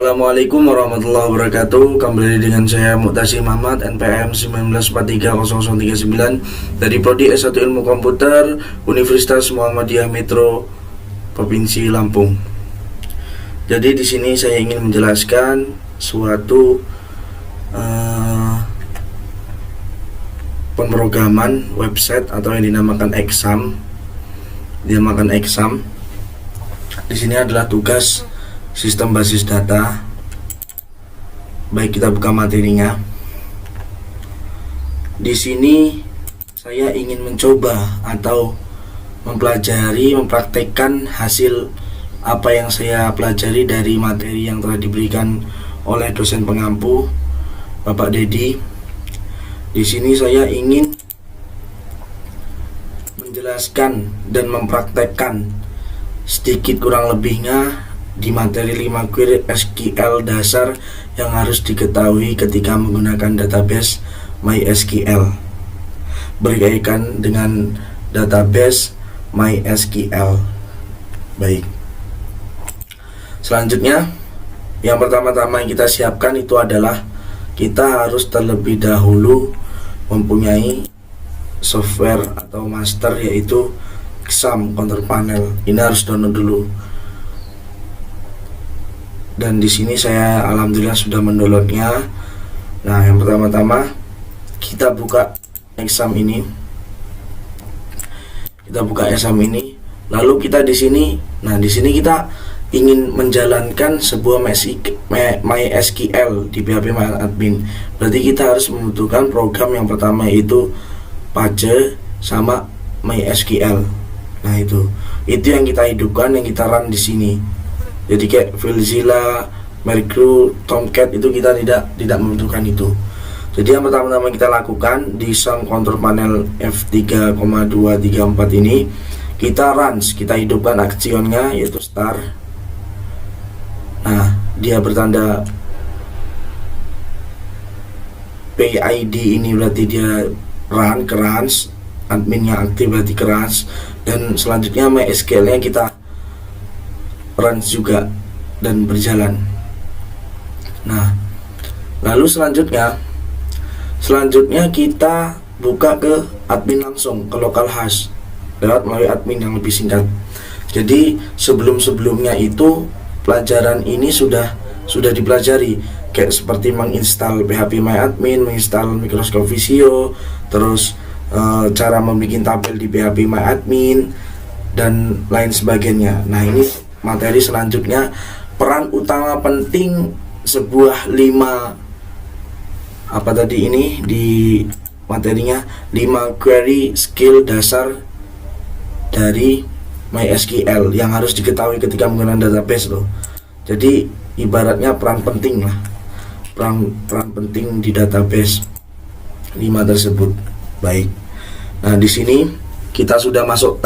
Assalamualaikum warahmatullahi wabarakatuh. Kembali dengan saya Mu'tasim Ahmad, NPM 19430039 dari Prodi S1 Ilmu Komputer Universitas Muhammadiyah Metro Provinsi Lampung. Jadi di sini saya ingin menjelaskan suatu pemrograman website atau yang dinamakan exam. Di sini adalah tugas sistem basis data. Baik, kita buka materinya. Di sini saya ingin mencoba atau mempraktekkan hasil apa yang saya pelajari dari materi yang telah diberikan oleh dosen pengampu Bapak Dedi. Di sini saya ingin menjelaskan dan mempraktekkan sedikit kurang lebihnya di materi 5 query SQL dasar yang harus diketahui ketika menggunakan database MySQL berkaitan dengan database MySQL. Baik, selanjutnya yang pertama-tama yang kita siapkan itu adalah kita harus terlebih dahulu mempunyai software atau master, yaitu exam control panel. Ini harus download dulu. Dan di sini saya alhamdulillah sudah mendownloadnya. Nah, yang pertama-tama kita buka exam ini. Lalu kita di sini, di sini kita ingin menjalankan sebuah MySQL di PHP MyAdmin. Berarti kita harus membutuhkan program yang pertama, yaitu Page sama MySQL. Nah, itu yang kita hidupkan, yang kita run di sini. Jadi kayak FileZilla, Merkle, Tomcat itu kita tidak membutuhkan itu. Jadi yang pertama-tama kita lakukan di Sum Control Panel F3,234 ini, kita runs, kita hidupkan aksionnya yaitu start. Nah, dia bertanda PID ini berarti dia runs, adminnya aktif berarti runs, dan selanjutnya MySQL-nya kita runs juga dan berjalan. Nah, lalu selanjutnya kita buka ke admin langsung, ke localhost lewat melalui admin yang lebih singkat. Jadi sebelumnya itu pelajaran ini sudah dipelajari, kayak seperti menginstal PHP MyAdmin, menginstal Microsoft Visio, terus cara membuat tabel di PHP MyAdmin dan lain sebagainya. Nah, ini materi selanjutnya, peran utama penting sebuah 5 di materinya 5 query skill dasar dari MySQL yang harus diketahui ketika menggunakan database loh. Jadi ibaratnya peran penting penting di database 5 tersebut. Baik. Nah, di sini kita sudah masuk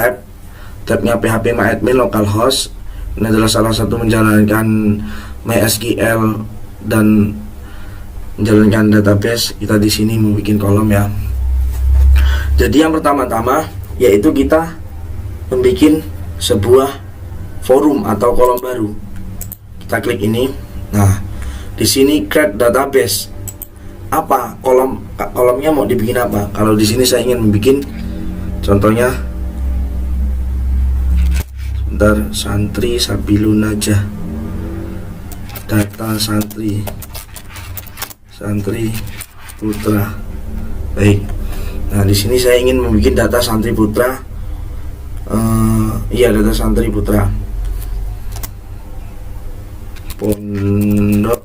tabnya PHP MyAdmin localhost. Ini adalah salah satu menjalankan MySQL dan menjalankan database. Kita di sini membuat kolom ya. Jadi yang pertama-tama yaitu kita membuat sebuah forum atau kolom baru. Kita klik ini. Nah, di sini create database. Apa kolomnya mau dibikin apa? Kalau di sini saya ingin membuat contohnya santri Sabilun Najah, data santri putra. Baik. Nah, di sini saya ingin membuat data santri putra. Data santri putra Pondok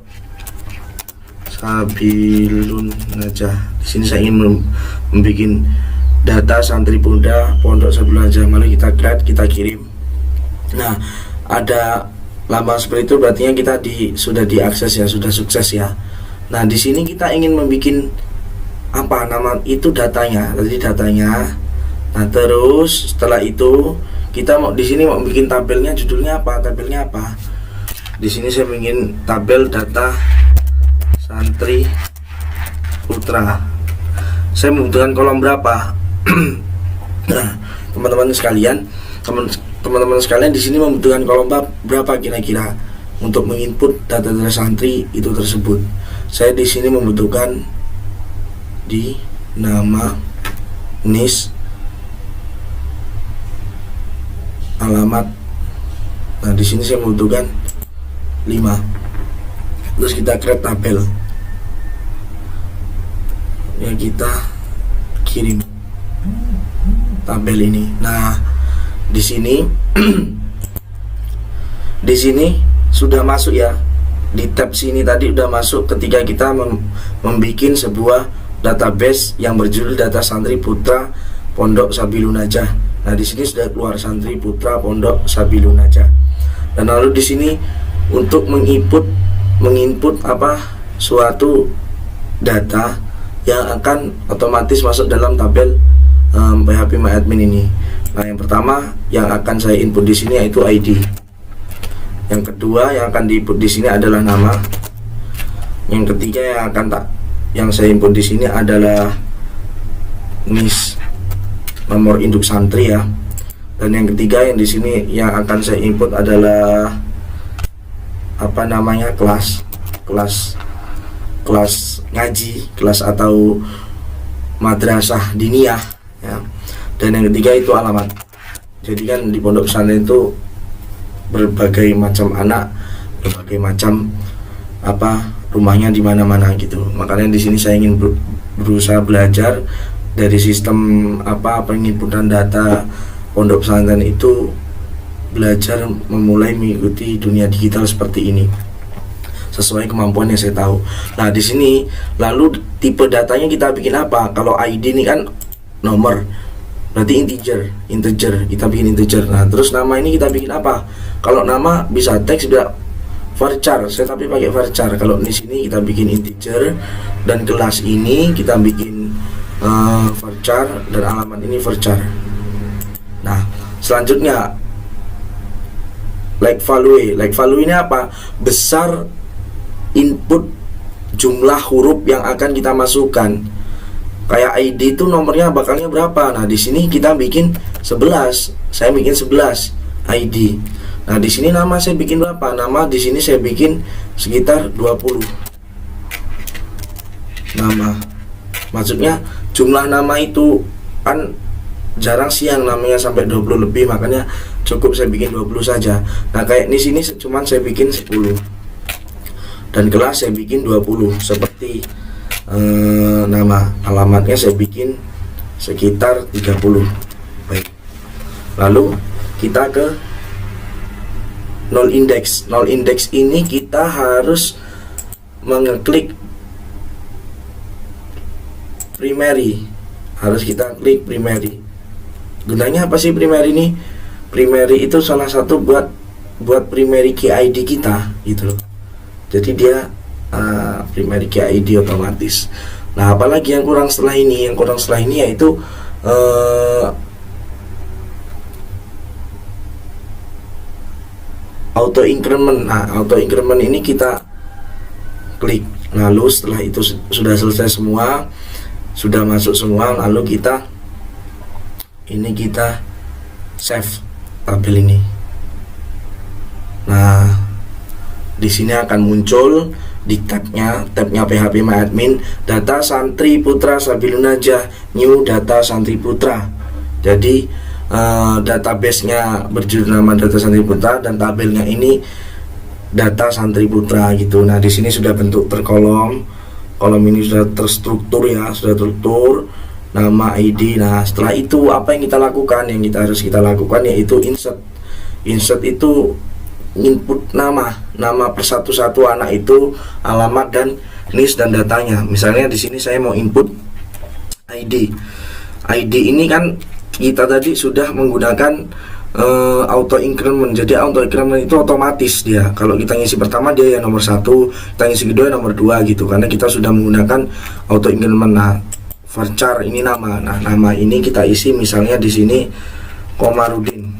Sabilun Najah. Di sini saya ingin membuat data santri putra Pondok Sabilun Najah. Mari kita create, kita kirim. Nah, ada lambang seperti itu, berarti kita sudah diakses ya, sudah sukses ya. Nah, di sini kita ingin membuat apa nama itu datanya, tadi datanya. Nah, terus setelah itu kita di sini mau bikin tabelnya, judulnya apa? Di sini saya ingin tabel data santri putra. Saya membutuhkan kolom berapa? Nah, teman-teman sekalian di sini membutuhkan kolom berapa kira-kira? untuk menginput data-data santri itu tersebut. Saya di sini membutuhkan di nama, NIS, alamat. Nah, di sini saya membutuhkan 5. Terus kita create tabel. Ya, kita kirim tabel ini. Nah, di sini di sini sudah masuk ya. Di tab sini tadi sudah masuk ketika kita membuat sebuah database yang berjudul data santri putra Pondok Sabilun Najah. Nah, di sini sudah keluar santri putra Pondok Sabilun Najah. Dan lalu di sini untuk menginput suatu data yang akan otomatis masuk dalam tabel PHP MyAdmin ini. Nah, yang pertama yang akan saya input di sini yaitu ID. Yang kedua yang akan diinput di sini adalah nama. Yang ketiga yang saya input di sini adalah NIS, nomor induk santri ya. Dan yang ketiga yang di sini yang akan saya input adalah kelas ngaji, kelas atau madrasah diniyah ya. Dan yang ketiga itu alamat. Jadi kan di pondok pesantren itu berbagai macam anak, berbagai macam rumahnya di mana-mana gitu. Makanya di sini saya ingin berusaha belajar dari sistem penginputan data pondok pesantren itu, belajar memulai mengikuti dunia digital seperti ini sesuai kemampuan yang saya tahu. Nah, di sini lalu tipe datanya kita bikin apa? Kalau ID ini kan nomor, berarti integer, kita bikin integer. Nah, terus nama ini kita bikin apa? Kalau nama bisa teks, bisa varchar, saya tapi pakai varchar. Kalau di sini kita bikin integer, dan kelas ini kita bikin varchar, dan alamat ini varchar. Nah, selanjutnya like value ini apa? Besar input jumlah huruf yang akan kita masukkan. Kayak ID itu nomornya bakalnya berapa? Nah, di sini kita bikin 11. Saya bikin 11 ID. Nah, di sini nama saya bikin berapa? Nama di sini saya bikin sekitar 20 nama. Maksudnya jumlah nama itu kan jarang sih yang namanya sampai 20 lebih, makanya cukup saya bikin 20 saja. Nah, kayak di sini cuman saya bikin 10. Dan kelas saya bikin 20 seperti nama. Alamatnya saya bikin sekitar 30. Baik. Lalu kita ke null index. Null index ini kita harus mengeklik primary. Harus kita klik primary. Gunanya apa sih primary ini? Primary itu salah satu buat primary key ID kita gitu loh. Jadi dia primary key ID otomatis. Nah, apalagi yang kurang setelah ini? Yang kurang setelah ini yaitu auto increment. Nah, auto increment ini kita klik. Lalu setelah itu sudah selesai semua, sudah masuk semua, lalu kita save tabel ini. Nah, di sini akan muncul di tabnya PHP MyAdmin data santri putra Sabilun Najah, new data santri putra. Jadi database-nya berjudul nama data santri putra dan tabelnya ini data santri putra gitu. Nah, di sini sudah bentuk terkolom. Kolom ini sudah terstruktur ya, sudah terstruktur nama, ID. Nah, setelah itu apa yang kita lakukan? Yang kita lakukan yaitu insert. Insert itu input nama per satu-satu anak itu, alamat dan NIS dan datanya. Misalnya di sini saya mau input ID. ID ini kan kita tadi sudah menggunakan auto increment. Jadi auto increment itu otomatis dia. Kalau kita ngisi pertama dia ya nomor 1, kita ngisi kedua nomor 2 gitu. Karena kita sudah menggunakan auto increment. Nah, varchar ini nama. Nah, nama ini kita isi misalnya di sini Komarudin.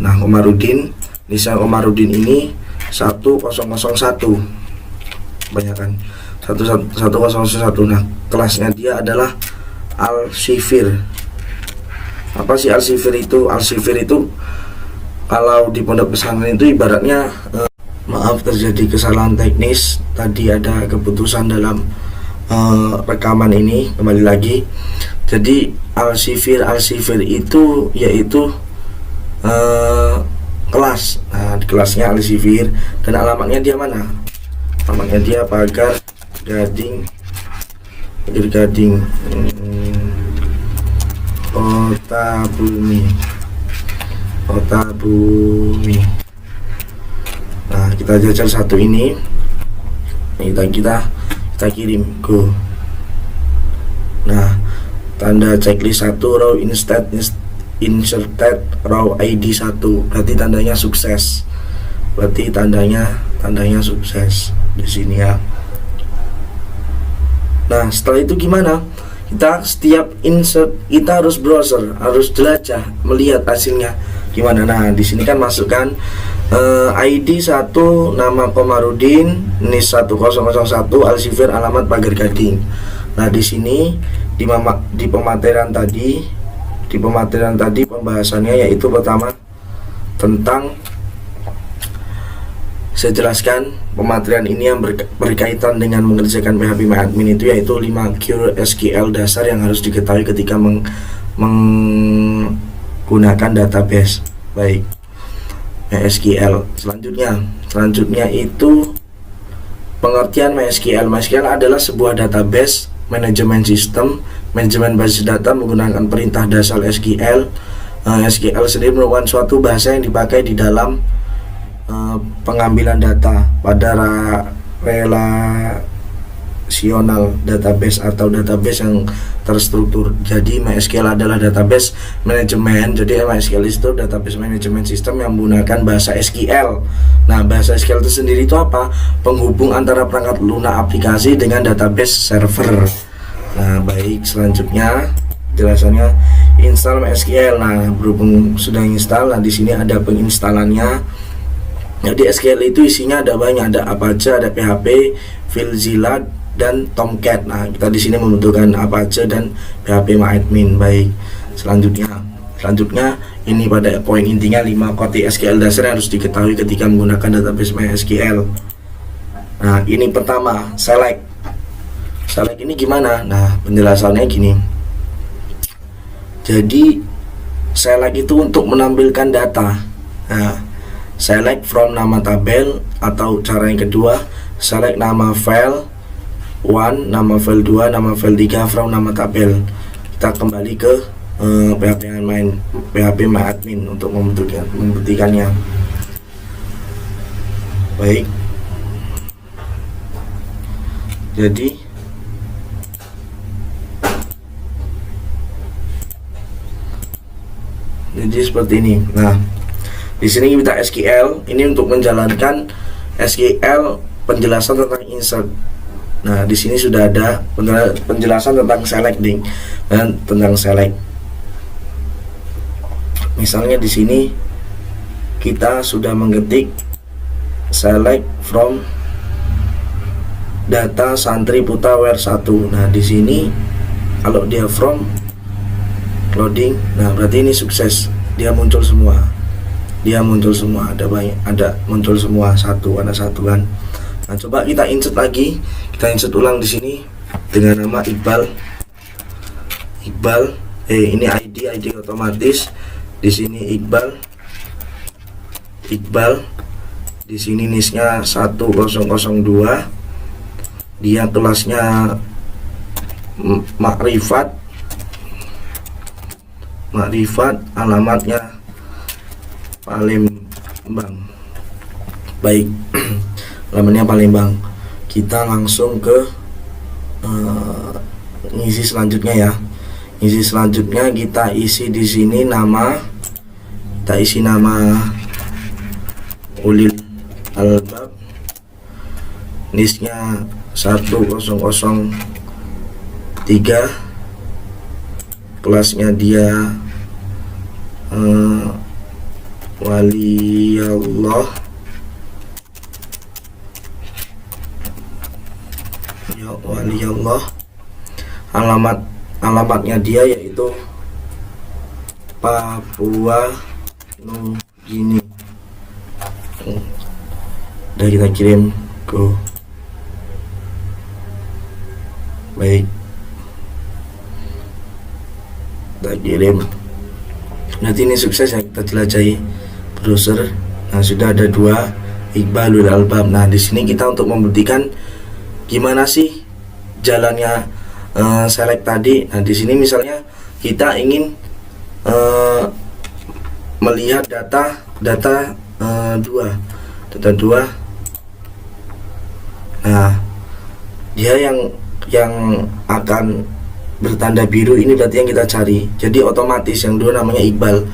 Nah, Komarudin, misalnya Komarudin ini 1001. Banyak kan? 1001. Nah, kelasnya dia adalah Al-Sifir. Apa sih Al-Sifir itu? Al-Sifir itu kalau di pondok pesantren itu ibaratnya maaf terjadi kesalahan teknis tadi, ada keputusan dalam rekaman ini. Kembali lagi, jadi Al-Sifir itu yaitu kelas. Nah, di kelasnya Al-Sifir, dan alamatnya dia mana? Alamatnya dia Pagar Gading Kota Bumi. Nah, kita jajal satu ini, kita kirim go. Nah, tanda checklist 1 raw inserted raw ID 1, berarti tandanya sukses. Berarti tandanya sukses di sini ya. Nah, setelah itu gimana? Kita setiap insert kita harus browser, harus jelajah melihat hasilnya gimana. Nah, di sini kan masukkan ID 1 nama Komarudin, NIS 1001, Al-Sifir, alamat Pagar Gading. Nah, di sini di pemateran tadi pembahasannya yaitu pertama tentang, saya jelaskan pematerian ini yang berkaitan dengan mengerjakan PHP MyAdmin itu yaitu 5 Core SQL dasar yang harus diketahui ketika menggunakan database baik MySQL. Selanjutnya itu pengertian MySQL. MySQL adalah sebuah database manajemen sistem, manajemen basis data menggunakan perintah dasar SQL. SQL sendiri merupakan suatu bahasa yang dipakai di dalam pengambilan data pada relational database atau database yang terstruktur. Jadi MySQL adalah database manajemen. Jadi MySQL itu database manajemen sistem yang menggunakan bahasa SQL. Nah, bahasa SQL itu sendiri itu apa? Penghubung antara perangkat lunak aplikasi dengan database server. Nah, baik, selanjutnya jelasannya install MySQL. Nah, berhubung sudah install, nah di sini ada penginstalannya. Jadi SQL itu isinya ada banyak, ada Apache, ada PHP, FileZilla, dan Tomcat. Nah, kita di sini membutuhkan Apache dan PHP MyAdmin. Baik, selanjutnya ini pada poin intinya 5 kode SQL dasar yang harus diketahui ketika menggunakan database MySQL. Nah, ini pertama, select ini gimana? Nah, penjelasannya gini. Jadi select itu untuk menampilkan data. Nah, select from nama tabel, atau cara yang kedua select nama file 1, nama file 2, nama file 3 from nama tabel. Kita kembali ke PHP MyAdmin untuk membuktikannya. Baik, jadi seperti ini. Nah, di sini kita SQL ini untuk menjalankan SQL penjelasan tentang insert. Nah, di sini sudah ada penjelasan tentang selecting dan tentang select. Misalnya di sini kita sudah mengetik select from data santri putra where 1. Nah, di sini kalau dia from loading, nah berarti ini sukses, dia muncul semua, ada banyak, ada muncul semua ada satu kan. Nah, coba kita insert lagi, kita insert ulang di sini dengan nama Iqbal. Ini ID otomatis. Di sini Iqbal. Di sini NIS-nya 1002. Dia kelasnya Makrifat, alamatnya Palembang. Baik, alamatnya Palembang. Kita langsung ke ngisi selanjutnya ya. Ngisi selanjutnya kita isi di sini nama, kita isi nama Ulil Albab, NIS-nya 1003, kelasnya dia Waliyallah, alamatnya dia yaitu Papua Nugini. Udah kita kirim, go. Baik, kita kirim. Nanti ini sukses ya, kita jelajahi browser. Nah, sudah ada 2 Iqbalul Albab. Nah, di sini kita untuk membuktikan gimana sih jalannya select tadi. Nah, di sini misalnya kita ingin melihat data 2. Nah, dia yang akan bertanda biru ini berarti yang kita cari. Jadi otomatis yang 2 namanya Iqbal.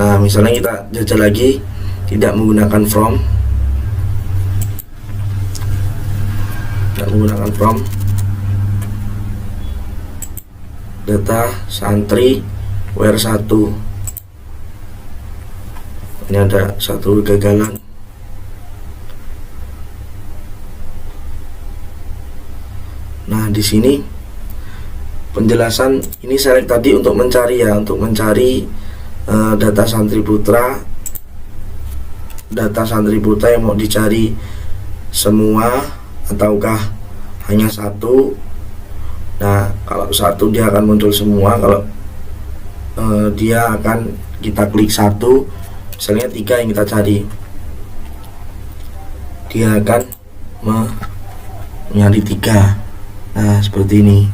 Nah, misalnya kita jajal lagi, tidak menggunakan from, data santri where 1. Ini ada 1 kegagalan. Nah, di sini penjelasan ini select tadi untuk mencari ya, data santri putra yang mau dicari semua ataukah hanya 1. Nah, kalau 1 dia akan muncul semua. Kalau dia akan kita klik 1, misalnya 3 yang kita cari, dia akan mencari 3. Nah, seperti ini.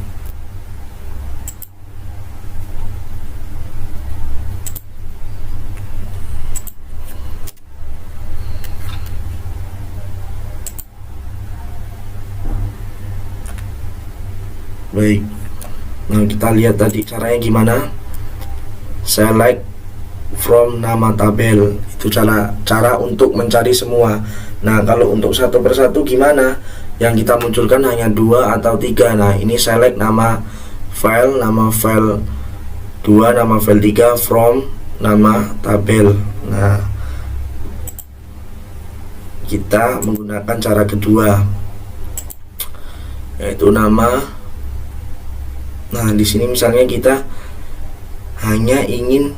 Baik, nah kita lihat tadi caranya gimana. Select from nama tabel, itu cara untuk mencari semua. Nah, kalau untuk satu persatu gimana? Yang kita munculkan hanya 2 atau 3. Nah, ini select nama file 2, nama file 3, from nama tabel. Nah, kita menggunakan cara kedua, yaitu nama. Nah, di sini misalnya kita hanya ingin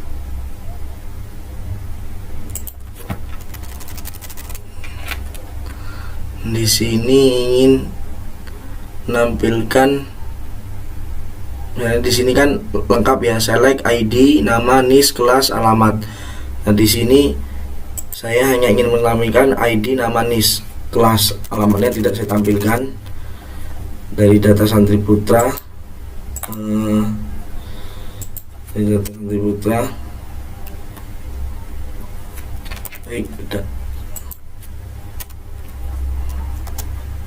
menampilkan. Nah, di sini kan lengkap ya, select ID, nama, NIS, kelas, alamat. Nah, di sini saya hanya ingin menampilkan ID, nama, NIS, kelas, alamatnya tidak saya tampilkan. Dari data santri putra, baik, udah.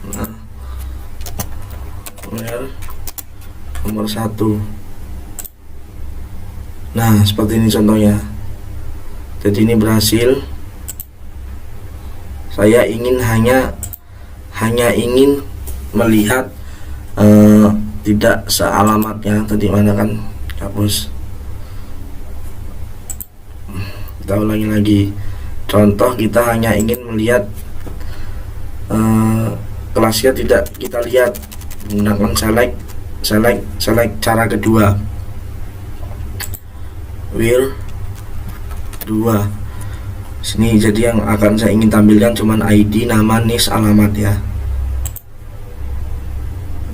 Nah, nomor 1. Nah, seperti ini contohnya. Jadi ini berhasil. Saya ingin hanya ingin melihat tidak sealamatnya. Tadi mana kan, hapus. Kita ulangi lagi. Contoh, kita hanya ingin melihat kelasnya tidak kita lihat, menggunakan select cara kedua, where 2. Sini jadi yang akan saya ingin tampilkan cuman ID, nama, NIS, alamat ya.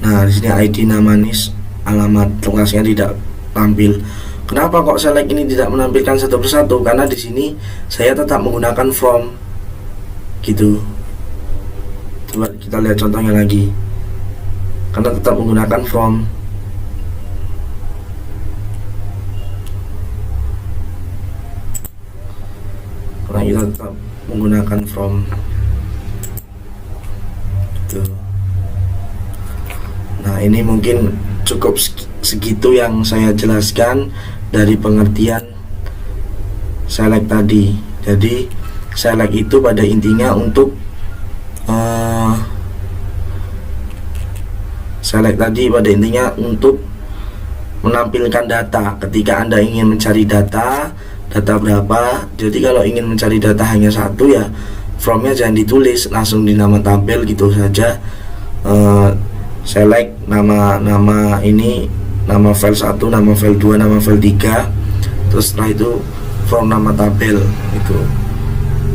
Nah, di sini ID, nama, NIS, alamat, kelasnya tidak tampil. Kenapa kok select ini tidak menampilkan satu persatu? Karena di sini saya tetap menggunakan from gitu. Coba kita lihat contohnya lagi. Karena tetap menggunakan from. Karena kita tetap menggunakan from. Gitu. Nah, ini mungkin cukup segitu yang saya jelaskan dari pengertian select tadi. Jadi select itu pada intinya untuk select tadi pada intinya untuk menampilkan data. Ketika Anda ingin mencari data berapa, jadi kalau ingin mencari data hanya 1 ya, from-nya jangan ditulis, langsung di nama tabel gitu saja. Select nama ini, nama file 1, nama file 2, nama file 3, terus setelah itu from nama tabel itu.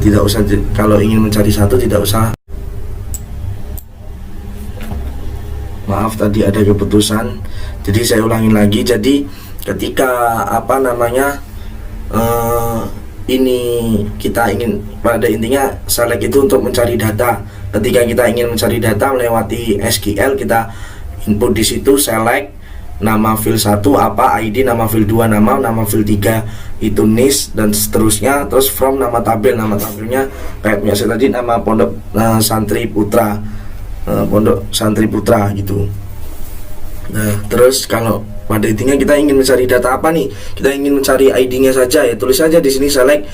Tidak usah, kalau ingin mencari 1 tidak usah Maaf tadi ada keputusan, jadi saya ulangin lagi. Jadi ketika ini kita ingin, pada intinya select itu untuk mencari data. Ketika kita ingin mencari data melewati SQL, kita input di situ select nama file 1 apa, ID, nama file 2 nama file 3 itu niche dan seterusnya. Terus from nama tabelnya kayak punya saya tadi, nama Pondok Santri Putra, Pondok Santri Putra gitu. Nah, terus kalau pada intinya kita ingin mencari data apa nih? Kita ingin mencari ID-nya saja, ya tulis saja di sini select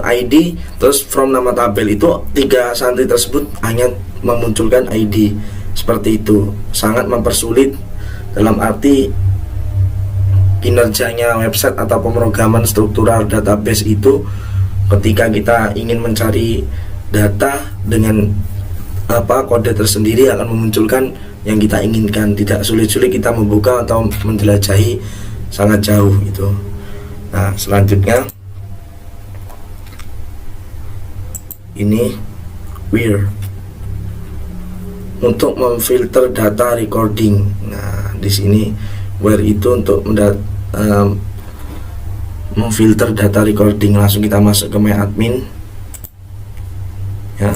ID, terus from nama tabel itu 3 santri tersebut hanya memunculkan ID. Seperti itu. Sangat mempersulit dalam arti kinerjanya website atau pemrograman struktural database itu. Ketika kita ingin mencari data dengan kode tersendiri akan memunculkan yang kita inginkan. Tidak sulit-sulit kita membuka atau menjelajahi sangat jauh gitu. Nah, selanjutnya ini where untuk memfilter data recording. Nah, di sini where itu untuk memfilter data recording. Langsung kita masuk ke my admin ya.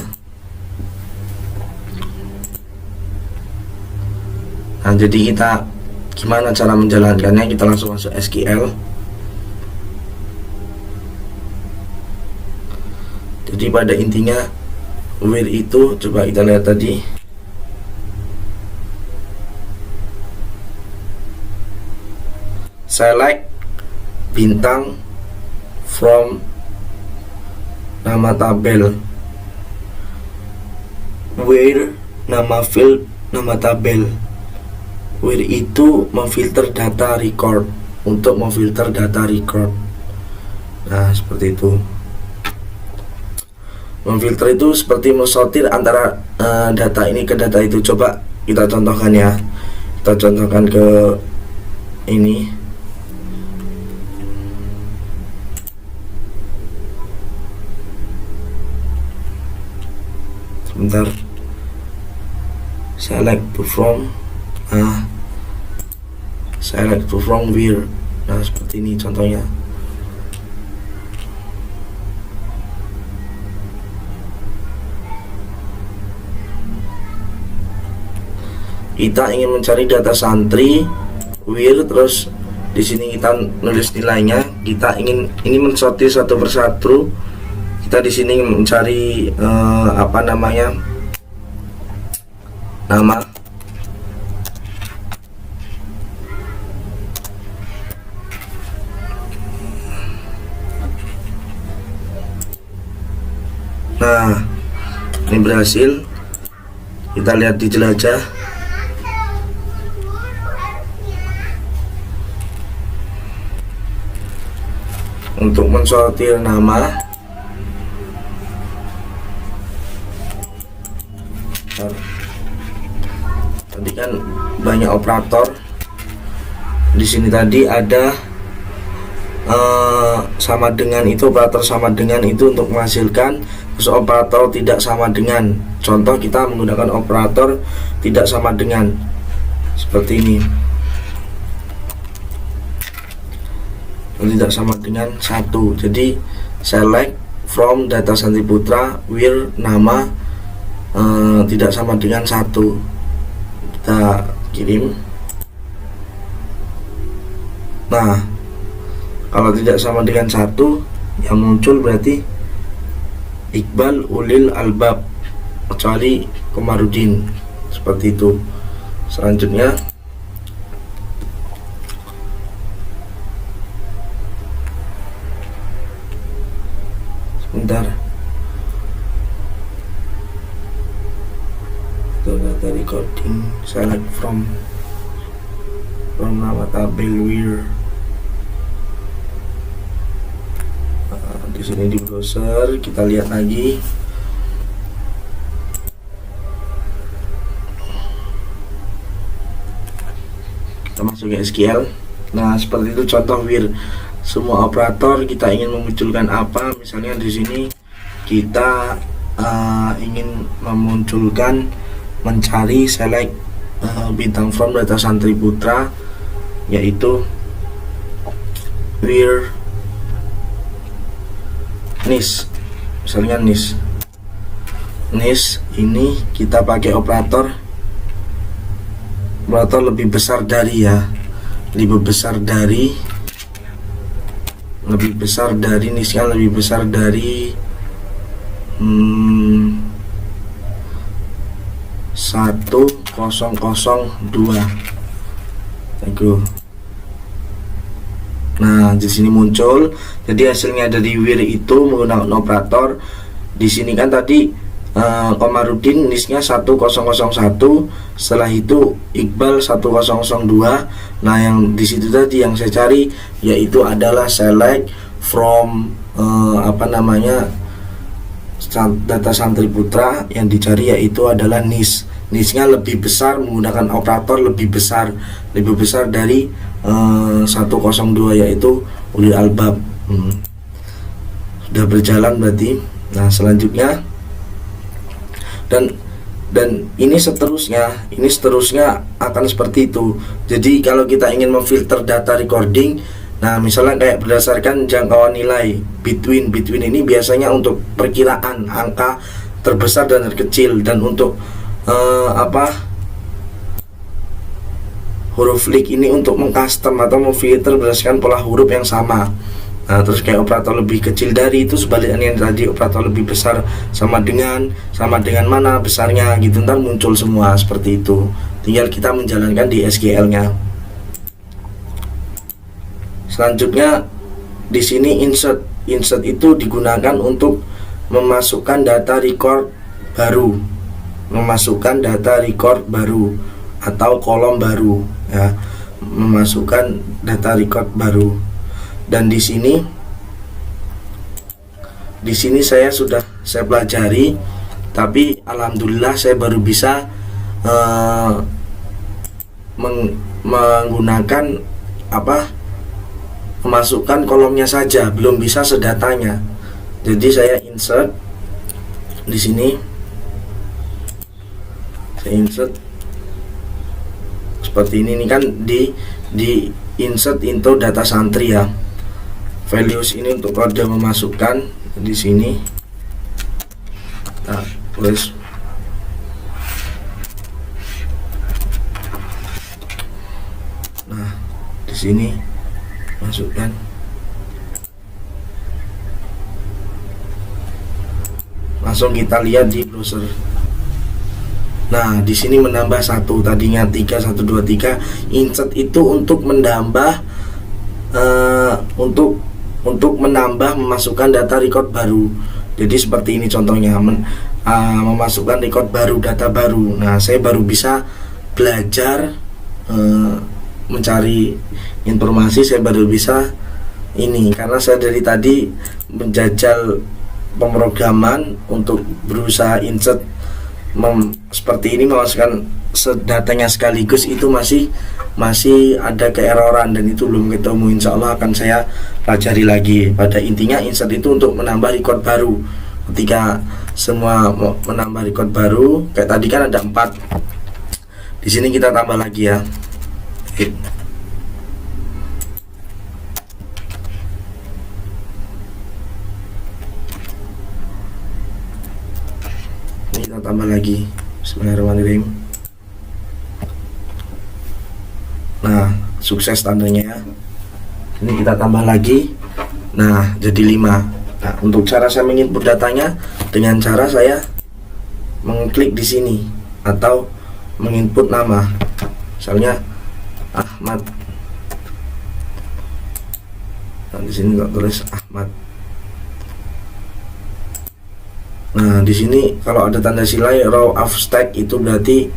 Nah, jadi kita gimana cara menjalankannya, kita langsung masuk SQL. Jadi pada intinya where itu, coba kita lihat tadi, select bintang from nama tabel, where nama field nama tabel. Where itu memfilter data record, untuk memfilter data record. Nah, seperti itu. Memfilter itu seperti mensortir antara data ini ke data itu. Coba kita contohkan ya. Kita contohkan ke ini. Sebentar. Select to from. Select to from where. Nah, seperti ini contohnya. Kita ingin mencari data santri where, terus di sini kita nulis nilainya. Kita ingin ini mensortir satu persatu. Kita di sini mencari nama. Nah, ini berhasil. Kita lihat di jelajah. Untuk mensortir nama, tadi kan banyak operator. Di sini tadi ada sama dengan itu, operator sama dengan itu untuk menghasilkan. Terus operator tidak sama dengan, contoh kita menggunakan operator tidak sama dengan seperti ini, tidak sama dengan 1. Jadi select from data Santri Putra where nama tidak sama dengan 1. Kita kirim. Nah, kalau tidak sama dengan 1, yang muncul berarti Iqbal Ulil Albab, kecuali Komarudin, seperti itu. Selanjutnya sebentar, data recording, select from nama tabel where. Di sini di browser kita lihat lagi. Kita masuk ke SQL. Nah, seperti itu contoh where. Semua operator kita ingin memunculkan apa, misalnya di sini kita ingin memunculkan mencari select bintang from data santri putra, yaitu where nis, misalnya nis ini kita pakai operator lebih besar dari ya, lebih besar dari nisnya lebih besar dari 1002 itu. Nah, di sini muncul. Jadi hasilnya dari where itu menggunakan operator. Di sini kan tadi Komarudin nisnya 1001, setelah itu Iqbal 1002. Nah, yang di situ tadi yang saya cari yaitu adalah select from data santri putra. Yang dicari yaitu adalah nisnya lebih besar menggunakan operator lebih besar dari 102, yaitu ulil albab. Sudah berjalan berarti. Nah, selanjutnya dan ini seterusnya akan seperti itu. Jadi kalau kita ingin memfilter data recording, nah misalnya kayak berdasarkan jangkauan nilai between ini biasanya untuk perkiraan angka terbesar dan terkecil, dan untuk huruf leak ini untuk mengcustom atau memfilter berdasarkan pola huruf yang sama. Nah, terus kayak operator lebih kecil dari itu, sebaliknya yang tadi operator lebih besar sama dengan mana besarnya gitu, ntar muncul semua seperti itu. Tinggal kita menjalankan di SQL-nya. Selanjutnya di sini insert itu digunakan untuk memasukkan data record baru, atau kolom baru ya, memasukkan data record baru. Dan di sini saya pelajari, tapi alhamdulillah saya baru bisa menggunakan memasukkan kolomnya saja, belum bisa sedatanya. Jadi saya insert di sini, saya insert seperti ini kan di insert into data santri ya. Values ini untuk kode memasukkan di sini. Nah, tulis di sini masukkan. Langsung kita lihat di browser. Nah, di sini menambah 1, tadinya 3, 1, 2, 3. Insert itu untuk menambah untuk menambah memasukkan data record baru. Jadi seperti ini contohnya, memasukkan record baru, data baru. Nah, saya baru bisa belajar mencari informasi, saya baru bisa ini karena saya dari tadi menjajal pemrograman untuk berusaha insert seperti ini, memasukkan datanya sekaligus. Itu masih ada keeroran dan itu belum ketemu. Insya Allah akan saya pelajari lagi. Pada intinya insert itu untuk menambah record baru. Ketika semua menambah record baru, kayak tadi kan ada 4, di sini kita tambah lagi ya. Ini kita tambah lagi. Bismillahirrahmanirrahim. Nah, sukses tandanya ya. Ini kita tambah lagi. Nah, jadi 5. Nah, untuk cara saya menginput datanya dengan cara saya mengklik di sini atau menginput nama. Misalnya Ahmad. Nah, di sini tak tulis Ahmad. Nah, di sini kalau ada tanda silai row of stack itu berarti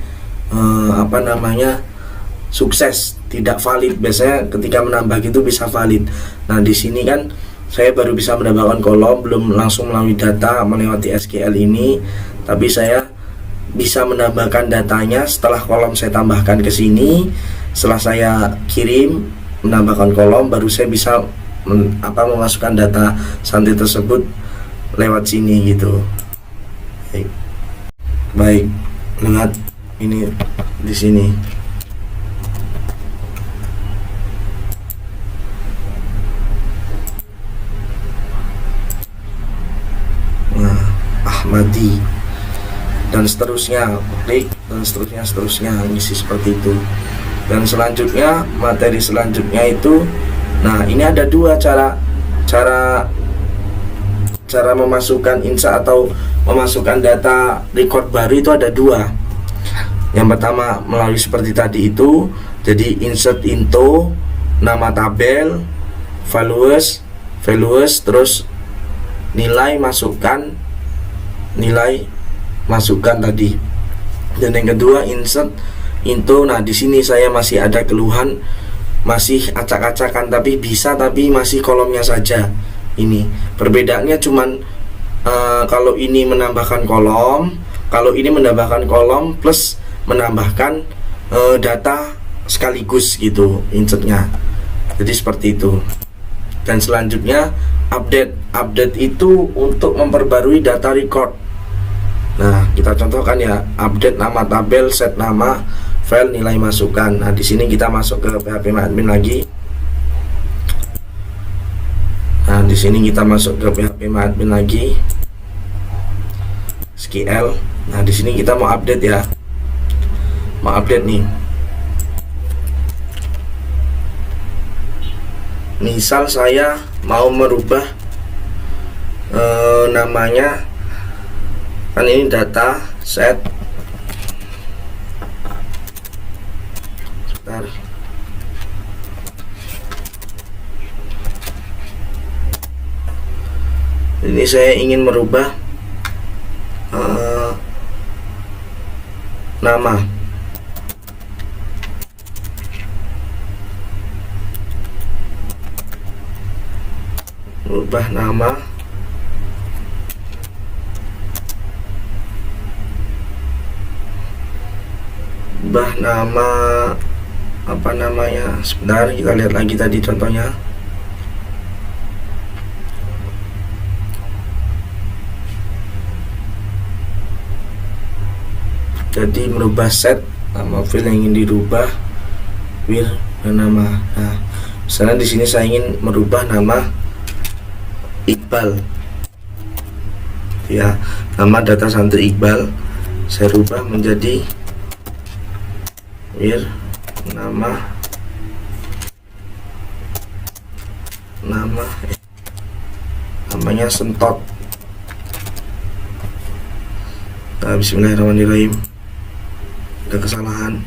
sukses, tidak valid. Biasanya ketika menambah gitu bisa valid. Nah, di sini kan saya baru bisa menambahkan kolom, belum langsung melalui data melewati SQL ini, tapi saya bisa menambahkan datanya setelah kolom saya tambahkan ke sini. Setelah saya kirim menambahkan kolom, baru saya bisa memasukkan data santri tersebut lewat sini gitu. Baik, lihat ini di sini. Nah, Ahmadi dan seterusnya, klik dan seterusnya ngisi seperti itu. Dan selanjutnya, materi selanjutnya itu, nah ini ada dua cara memasukkan insert atau memasukkan data record baru itu ada dua. Yang pertama melalui seperti tadi itu, jadi insert into, nama tabel, values, terus nilai masukkan tadi. Dan yang kedua insert into. Nah di sini saya masih ada keluhan, masih acak-acakan, tapi masih kolomnya saja. Ini perbedaannya cuman kalau ini menambahkan kolom, kalau ini menambahkan kolom plus menambahkan data sekaligus gitu insertnya. Jadi seperti itu. Dan selanjutnya update itu untuk memperbarui data record. Nah kita contohkan ya, update nama tabel, set nama, file, nilai masukkan. Nah di sini kita masuk ke PHP admin lagi. Nah di sini kita masuk ke PHP admin lagi, SQL. Nah di sini kita mau update ya, mau update nih. Misal saya mau merubah namanya, kan ini data set. Sebentar. Ini saya ingin merubah nama. Merubah nama. Apa namanya? Sebentar, kita lihat lagi tadi contohnya. Jadi merubah set, nama file yang ingin dirubah, where, dan nama. Nah, misalnya di sini saya ingin merubah nama Iqbal. Ya, nama data santri Iqbal saya rubah menjadi where, namanya Sentot. Nah, bismillahirrahmanirrahim. Ada kesalahan.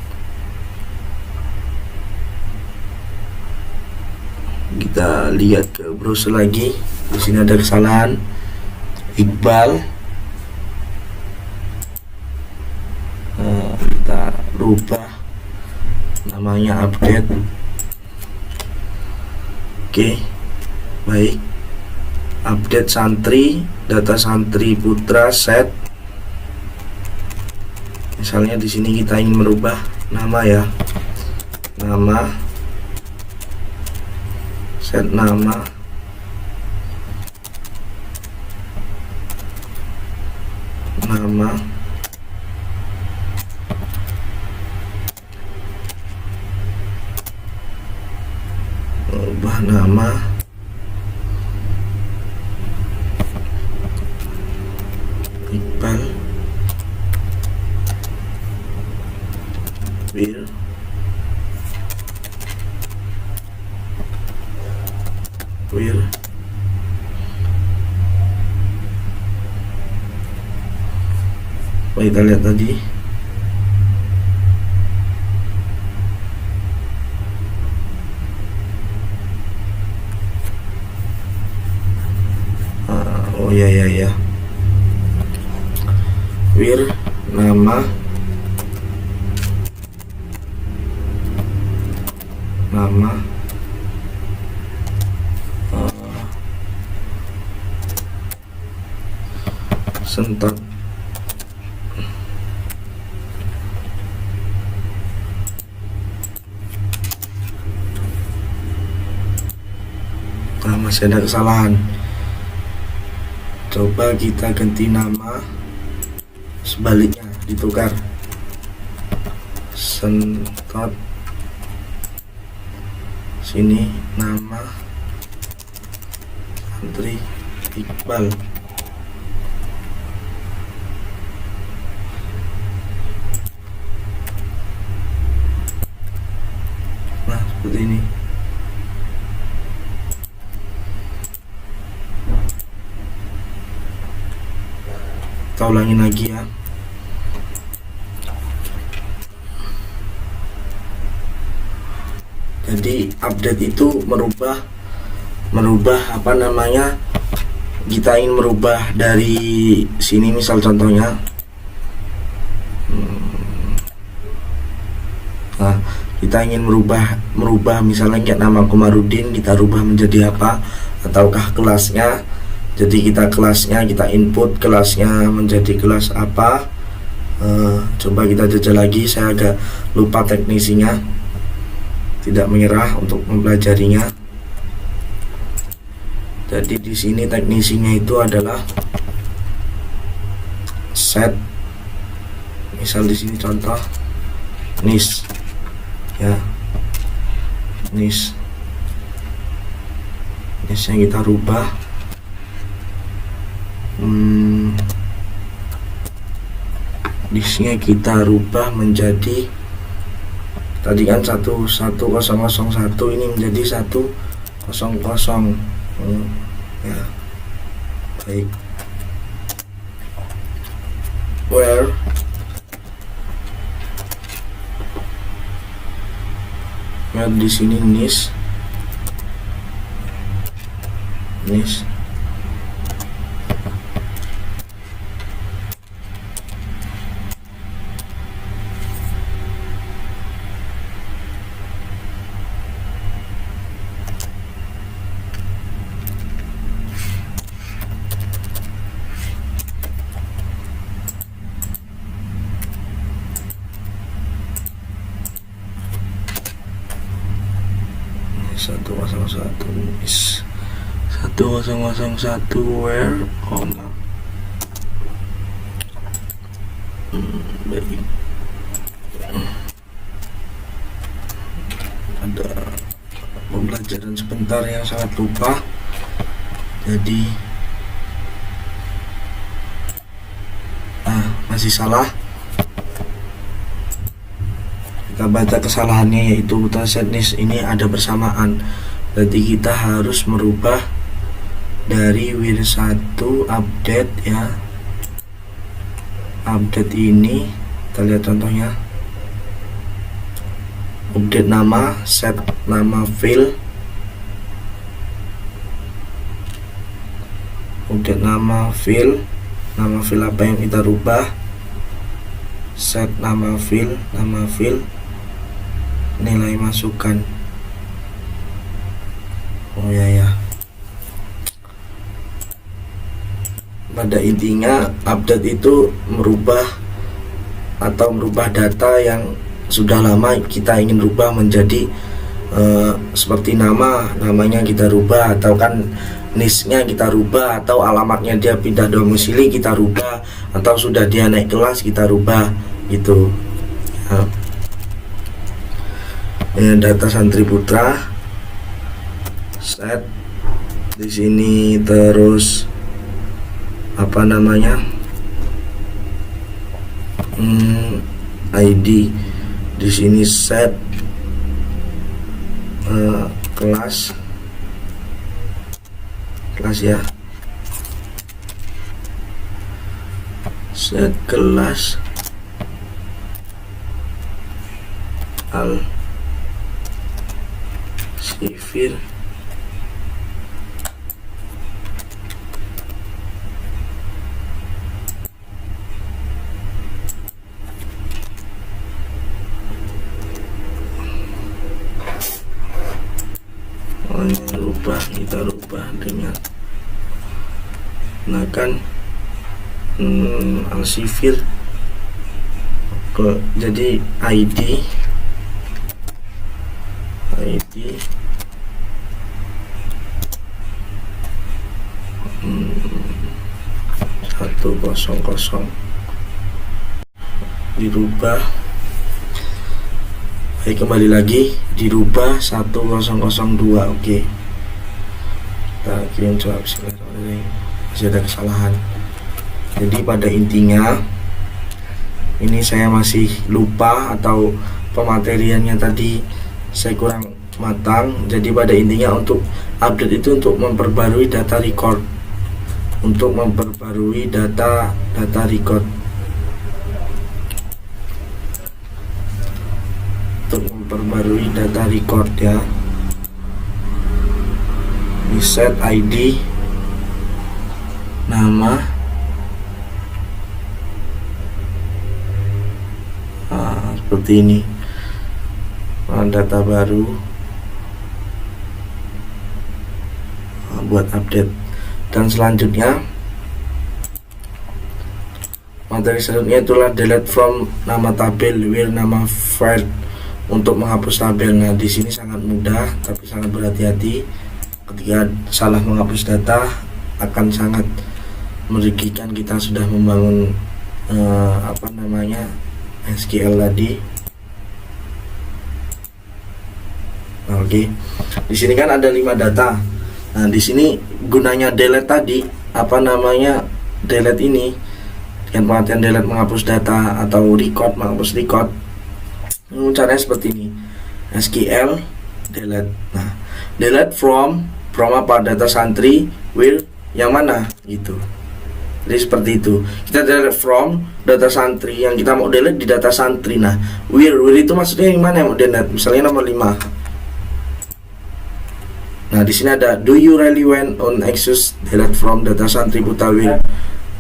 Kita lihat ke browser lagi. Di sini ada kesalahan. Iqbal. Kita rubah namanya, update. Oke, baik. Update santri, data santri putra set. Misalnya di sini kita ingin merubah nama ya, nama, set nama, merubah nama, Iqbal, where kita lihat tadi. Oh ya, where nama Sentot. Nah, masih ada kesalahan. Coba kita ganti nama, sebaliknya ditukar. sentot sini nama santri Iqbal. Nah, seperti ini. Kita ulangin lagi ya. Jadi update itu merubah apa namanya, kita ingin merubah dari sini, misal contohnya nah, kita ingin merubah misalnya kayak nama Komarudin, kita rubah menjadi apa, ataukah kelasnya. Jadi kita input kelasnya menjadi kelas apa. Coba kita jajal lagi, saya agak lupa teknisinya, tidak menyerah untuk mempelajarinya. Jadi di sini teknisinya itu adalah set, misal di sini contoh nis ya, nis yang kita rubah. Disnya kita rubah menjadi, tadi kan 1001 ini menjadi 100. Ya, baik. Where di sini nis 1001 where baik. Ada pembelajaran sebentar yang sangat lupa, jadi masih salah. Kita baca kesalahannya, yaitu setnis ini ada bersamaan. Berarti kita harus merubah dari wir1 update ya. Update ini kita lihat contohnya. Update nama, set nama file. Update nama file apa yang kita rubah. Set nama file, nilai masukan. Oh ya. Pada intinya update itu merubah data yang sudah lama kita ingin rubah menjadi seperti namanya kita rubah, atau kan nisnya kita rubah, atau alamatnya dia pindah domisili kita rubah, atau sudah dia naik kelas kita rubah gitu ya. Data santri putra set di sini, terus apa namanya ID di sini, set kelas ya, set kelas al sifir kita rubah dengan gunakan al-sifir. Jadi ID 100 dirubah kembali lagi dirubah 1002. Oke, kita kirim jawab. Masih ada kesalahan. Jadi pada intinya ini saya masih lupa atau pemateriannya tadi saya kurang matang. Jadi pada intinya untuk update itu untuk memperbarui data record, untuk memperbarui data record, untuk memperbarui data record ya. Di set ID, nama, seperti ini, data baru, buat update. Dan selanjutnya materi selanjutnya itulah delete from nama tabel, where nama file, untuk menghapus tabel. Nah di sini sangat mudah tapi sangat berhati-hati. Ketika salah menghapus data akan sangat merugikan. Kita sudah membangun SQL tadi. Oke, di sini kan ada 5 data. Nah di sini gunanya delete tadi, delete ini dengan pengertian delete menghapus data atau record menghapus record. Caranya seperti ini, SQL delete. Nah delete from apa, data santri, where yang mana gitu. Jadi seperti itu, kita delete from data santri, yang kita mau delete di data santri. Nah where itu maksudnya yang mana yang mau delete, misalnya nomor 5. Nah di sini ada do you really want on access delete from data santri Putra where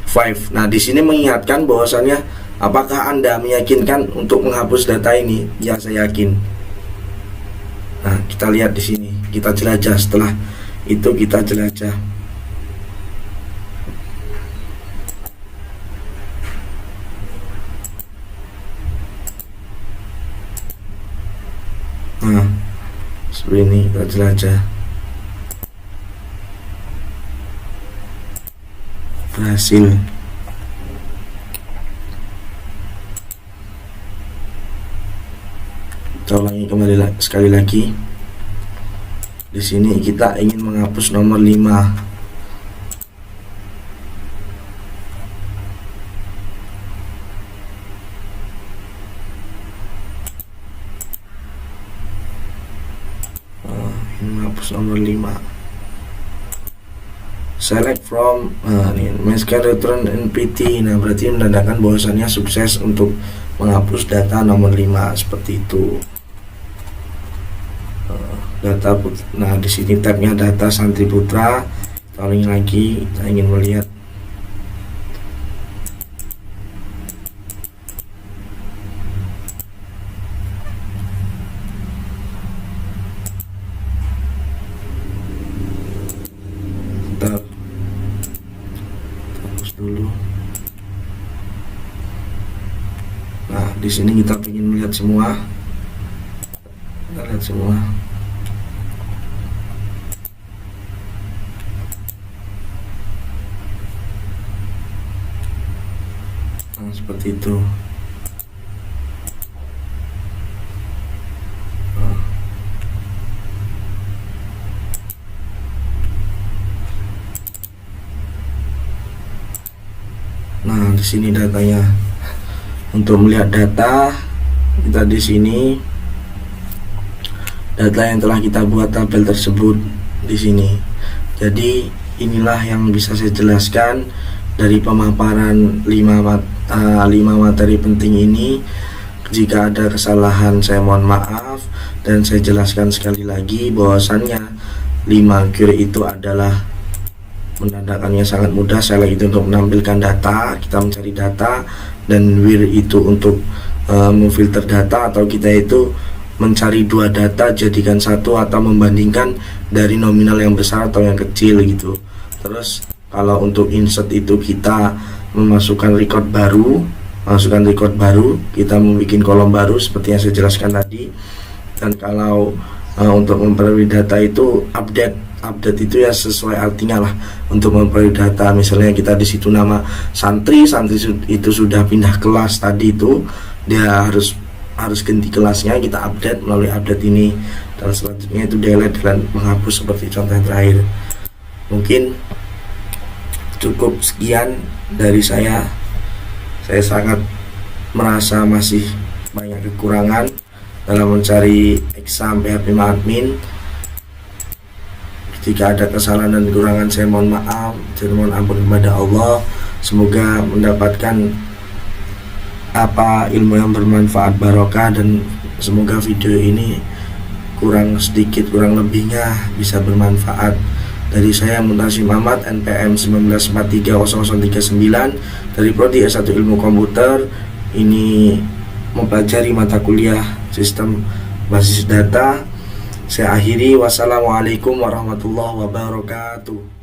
5. Nah di sini mengingatkan bahwasannya apakah Anda meyakinkan untuk menghapus data ini? Ya saya yakin. Nah kita lihat di sini, kita jelajah. Setelah itu kita jelajah. Nah seperti ini kita jelajah. Berhasil. Kita ulangi kembali sekali lagi. Di sini kita ingin menghapus nomor 5. Ingin menghapus nomor 5. Select from MySQL return NPT. Nah berarti menandakan bahwasannya sukses untuk menghapus data nomor 5 seperti itu. Data nah di sini tabnya data santri putra. Kita ulangi lagi, kita ingin melihat hapus dulu. Nah di sini kita ingin melihat semua, kita lihat semua. Nah, seperti itu. Nah, di sini datanya. Untuk melihat data, kita di sini data yang telah kita buat tabel tersebut di sini. Jadi inilah yang bisa saya jelaskan dari pemaparan 5 materi penting ini. Jika ada kesalahan saya mohon maaf, dan saya jelaskan sekali lagi bahwasannya 5 query itu adalah menandakannya sangat mudah. Saya lagi itu untuk menampilkan data, kita mencari data, dan where itu untuk memfilter data, atau kita itu mencari 2 data jadikan satu, atau membandingkan dari nominal yang besar atau yang kecil gitu. Terus kalau untuk insert itu kita memasukkan record baru, kita membuat kolom baru seperti yang saya jelaskan tadi. Dan kalau untuk memperoleh data itu update itu ya sesuai artinya lah, untuk memperoleh data. Misalnya kita di situ nama santri itu sudah pindah kelas tadi, itu dia harus harus ganti kelasnya, kita update melalui update ini, dan selanjutnya itu delete dan menghapus seperti contoh yang terakhir. Mungkin cukup sekian dari saya sangat merasa masih banyak kekurangan dalam mencari exam PHP admin. Jika ada kesalahan dan kekurangan saya mohon maaf dan mohon ampun kepada Allah. Semoga mendapatkan ilmu yang bermanfaat barokah, dan semoga video ini kurang lebihnya bisa bermanfaat. Dari saya Muntasim Ahmad, NPM 19430039 dari Prodi S1 Ilmu Komputer. Ini mempelajari mata kuliah sistem basis data. Saya akhiri, wassalamualaikum warahmatullahi wabarakatuh.